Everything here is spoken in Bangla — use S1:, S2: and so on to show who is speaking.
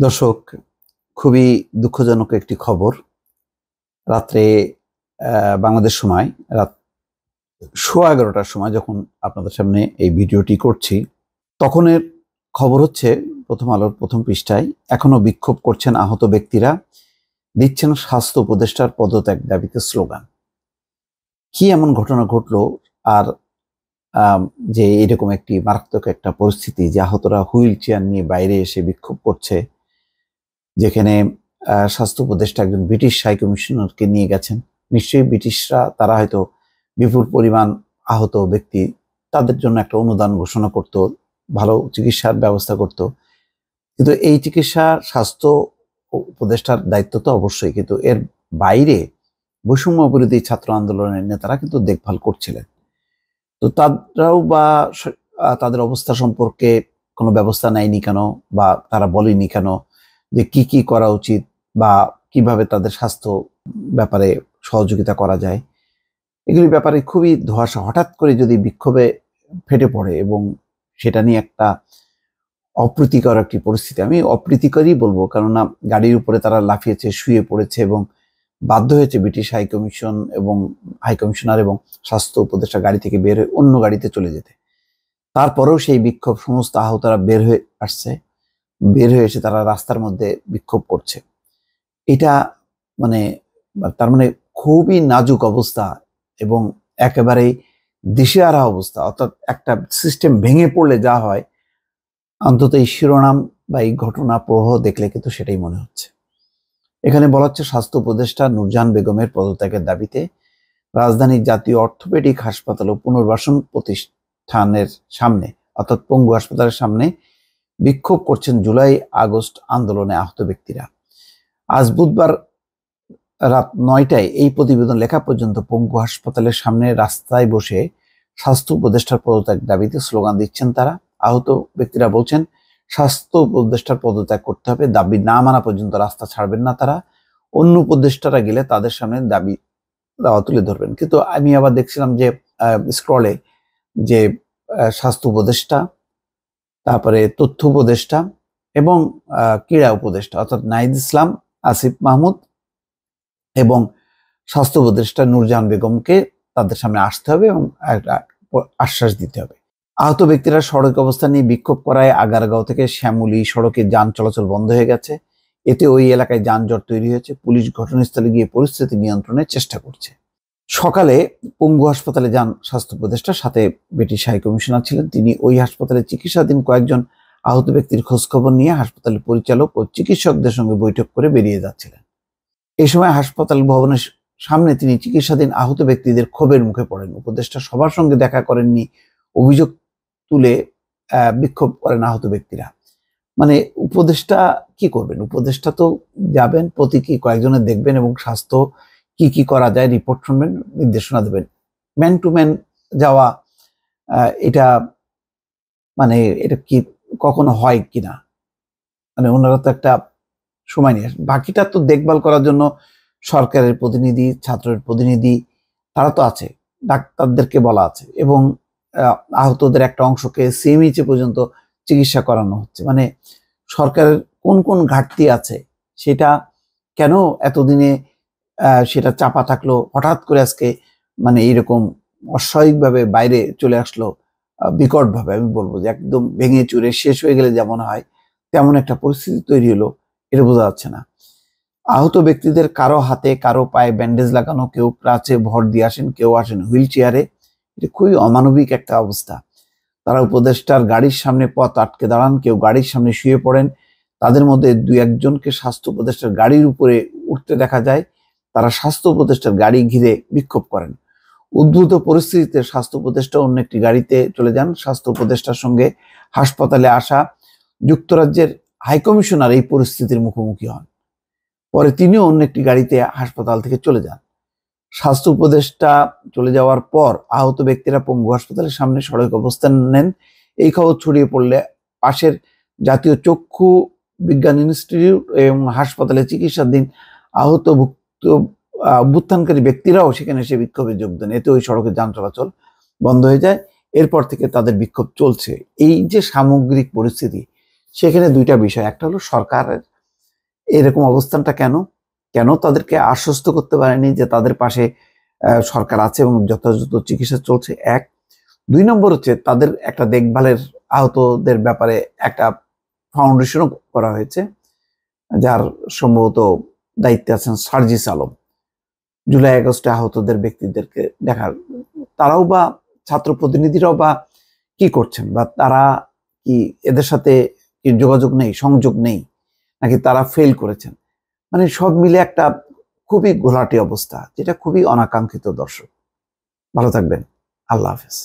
S1: দর্শক, খুবই দুঃখজনক একটি খবর। রাত্রে বাংলাদেশ সময় রাত 11:15টার সময় যখন আপনাদের সামনে এই ভিডিওটি করছি, তখনের খবর হচ্ছে প্রথম আলোর প্রথম পৃষ্ঠায় এখনো বিক্ষোভ করছেন আহত ব্যক্তিরা, দিচ্ছেন স্বাস্থ্য উপদেষ্টার পদত্যাগ দাবিতে স্লোগান। কি এমন ঘটনা ঘটলো আর যে এরকম একটি মারাত্মক একটা পরিস্থিতি যে আহতরা হুইল চেয়ার নিয়ে বাইরে এসে বিক্ষোভ করছে, যেখানে স্বাস্থ্য উপদেষ্টা একজন ব্রিটিশ হাই কমিশনারকে নিয়ে গেছেন। নিশ্চয়ই ব্রিটিশরা তারা হয়তো বিপুল পরিমাণ আহত ব্যক্তি তাদের জন্য একটা অনুদান ঘোষণা করত, ভালো চিকিৎসার ব্যবস্থা করত। কিন্তু এই চিকিৎসা স্বাস্থ্য উপদেষ্টার দায়িত্ব তো অবশ্যই, কিন্তু এর বাইরে বৈষম্য বিরোধী ছাত্র আন্দোলনের নেতারা কিন্তু দেখভাল করছিলেন। তো তারাও বা তাদের অবস্থা সম্পর্কে কোনো ব্যবস্থা নেয়নি কেন, বা তারা বলেনি কেন যে কি কি করা উচিত বা কিভাবে তাদের স্বাস্থ্য ব্যাপারে সহযোগিতা করা যায়। এগুলির ব্যাপারে খুবই ধোঁয়াশা। হঠাৎ করে যদি বিক্ষোভে ফেটে পড়ে এবং সেটা নিয়ে একটা অপ্রীতিকর একটি পরিস্থিতি, আমি অপ্রীতিকরই বলবো, কেননা গাড়ির উপরে তারা লাফিয়েছে, শুয়ে পড়েছে এবং বাধ্য হয়েছে ব্রিটিশ হাই কমিশনার এবং স্বাস্থ্য উপদেষ্টা গাড়ি থেকে বের হয়ে অন্য গাড়িতে চলে যেতে। তারপরেও সেই বিক্ষোভ, সমস্ত আহতরা বের হয়ে এসে তারা রাস্তার মধ্যে বিক্ষোভ করছে। এটা তার মানে খুবই নাজুক অবস্থা এবং একেবারেই দিশেহারা অবস্থা। অর্থাৎ একটা সিস্টেম ভেঙে পড়লে যা হয়, অন্তত এই শিরোনাম বা এই ঘটনা প্রবাহ দেখলে কিন্তু সেটাই মনে হচ্ছে। এখানে বলা হচ্ছে স্বাস্থ্য উপদেষ্টা নূরজাহান বেগমের পদত্যাগের দাবিতে রাজধানীর জাতীয় অর্থোপেডিক হাসপাতাল ও পুনর্বাসন প্রতিষ্ঠানের সামনে, অর্থাৎ পঙ্গু হাসপাতালের সামনে বিক্ষোভ করছেন জুলাই আগস্ট আন্দোলনে আহত ব্যক্তিরা। আজ বুধবার রাত 9টায় এই প্রতিবেদন লেখা পর্যন্ত পঙ্গু হাসপাতালের সামনে রাস্তায় বসে স্বাস্থ্য উপদেষ্টার পদত্যাগ দাবিতে স্লোগান দিচ্ছেন তারা। আহত ব্যক্তিরা বলছেন স্বাস্থ্য উপদেষ্টার পদত্যাগ করতে হবে, দাবি না মানা পর্যন্ত রাস্তা ছাড়বেন না তারা। অন্য উপদেষ্টারা গেলে তাদের সামনে দাবি দাওয়া তুলে ধরবেন। কিন্তু আমি আবার দেখছিলাম যে স্ক্রলে যে স্বাস্থ্য উপদেষ্টা, তারপরে তথ্য উপদেষ্টা এবং ক্রীড়া উপদেষ্টা অর্থাৎ নাহিদ ইসলাম, আসিফ মাহমুদ এবং স্বাস্থ্য উপদেষ্টা নূরজাহান বেগমকে তাদের সামনে আসতে হবে এবং একটা আশ্বাস দিতে হবে। আহত ব্যক্তিরা সড়ক অবস্থান নিয়ে বিক্ষোভ করায় আগারগাঁও থেকে শ্যামলী সড়কে যান চলাচল বন্ধ হয়ে গেছে। এতে ওই এলাকায় যানজট তৈরি হয়েছে। পুলিশ ঘটনাস্থলে গিয়ে পরিস্থিতি নিয়ন্ত্রণের চেষ্টা করছে। সকালে পঙ্গু হাসপাতালে যান স্বাস্থ্য উপদেষ্টা, সাথে ব্রিটিশ হাই কমিশনার ছিলেন। তিনি ওই হাসপাতালে চিকিৎসাধীন কয়েকজন আহত ব্যক্তির খোঁজখবর নিয়ে হাসপাতালের পরিচালক ও চিকিৎসকদের সঙ্গে বৈঠক করে বেরিয়ে যাচ্ছিলেন। এই সময় হাসপাতাল ভবনের সামনে তিনি চিকিৎসাধীন আহত ব্যক্তিদের ক্ষোভের মুখে পড়েন। উপদেষ্টা সবার সঙ্গে দেখা করেননি, অভিযোগ তুলে বিক্ষোভ করেন আহত ব্যক্তিরা। উপদেষ্টা কি করবেন? উপদেষ্টা তো যাবেন, প্রতীকী কয়েকজনের দেখবেন এবং স্বাস্থ্য কি কি করা যায় রিপোর্ট শুনবেন, নির্দেশনা দেবেন। ম্যান টু ম্যান যাওয়া এটা এটা কি কখনো হয় কিনা? ওনারা তো একটা সময় নিয়ে আসেন। বাকিটা তো দেখভাল করার জন্য সরকারের প্রতিনিধি, ছাত্রের প্রতিনিধি তারা তো আছে, ডাক্তারদেরকে বলা আছে এবং আহতদের একটা অংশকে সিএমএইচে পর্যন্ত চিকিৎসা করানো হচ্ছে। সরকারের কোন কোন ঘাটতি আছে সেটা কেন এতদিনে সেটা চাপা থাকলো, হঠাৎ করে আজকে এইরকম অস্বাভাবিকভাবে বাইরে চলে আসলো, বিকটভাবে। আমি বলবো যে একদম ভেঙে চুরে শেষ হয়ে গেলে যেমন হয় তেমন একটা পরিস্থিতি তৈরি হলো, এটা বোঝা যাচ্ছে না। আহত ব্যক্তিদের কারো হাতে কারো পায়ে ব্যান্ডেজ লাগানো, কেউ ক্রাচে ভর দিয়ে আসেন, কেউ আসেন হুইল চেয়ারে। এটা খুবই অমানবিক একটা অবস্থা। তারা উপদেষ্টার গাড়ির সামনে পথ আটকে দাঁড়ান, কেউ গাড়ির সামনে শুয়ে পড়েন। তাদের মধ্যে 2-1জনকে স্বাস্থ্য উপদেষ্টার গাড়ির উপরে উঠতে দেখা যায়। তারা স্বাস্থ্য উপদেষ্টার গাড়ি ঘিরে বিক্ষোভ করেন। উদ্ভূত পরিস্থিতিতে স্বাস্থ্য উপদেষ্টা অন্য একটি গাড়িতে চলে যান। স্বাস্থ্য উপদেষ্টার সঙ্গে হাসপাতালে আসা যুক্তরাজ্যের হাইকমিশনার এই পরিস্থিতির মুখোমুখি হন। পরে তিনিও অন্য একটি গাড়িতে হাসপাতাল থেকে চলে যান। স্বাস্থ্য উপদেষ্টা চলে যাওয়ার পর আহত ব্যক্তিরা পঙ্গু হাসপাতালের সামনে সড়ক অবস্থান নেন। এই খবর ছড়িয়ে পড়লে পাশের জাতীয় চক্ষু বিজ্ঞান ইনস্টিটিউট এবং হাসপাতালে চিকিৎসাধীন আহত অভ্যুত্থানকারী ব্যক্তিরাও সেখানে এসে বিক্ষোভে যোগ দেন। এতে ওই সড়কে যান চলাচল বন্ধ হয়ে যায়। এরপর থেকে তাদের বিক্ষোভ চলছে। এই যে সামগ্রিক পরিস্থিতি, সেখানে দুইটা বিষয়, একটা হলো সরকারের এরকম অবস্থানটা কেন কেন তাদেরকে আশ্বস্ত করতে পারেনি যে তাদের পাশে সরকার আছে এবং যথাযথ চিকিৎসা চলছে? এক। 2 নম্বর হচ্ছে তাদের একটা দেখভালের, আহতদের ব্যাপারে একটা ফাউন্ডেশনও করা হয়েছে, যার সম্ভবত দায়িত্বে আছেন সার্জিস আলম। জুলাই আগস্টে আহতদের ব্যক্তিদেরকে দেখার, তারাও বা ছাত্র প্রতিনিধিরাও বা কি করছেন, বা তারা কি এদের সাথে কি যোগাযোগ নেই, সংযোগ নেই, নাকি তারা ফেল করেছেন? মানে সব মিলে একটা খুবই ঘোলাটে অবস্থা, যেটা খুবই অনাকাঙ্ক্ষিত। দর্শক ভালো থাকবেন, আল্লাহ হাফেজ।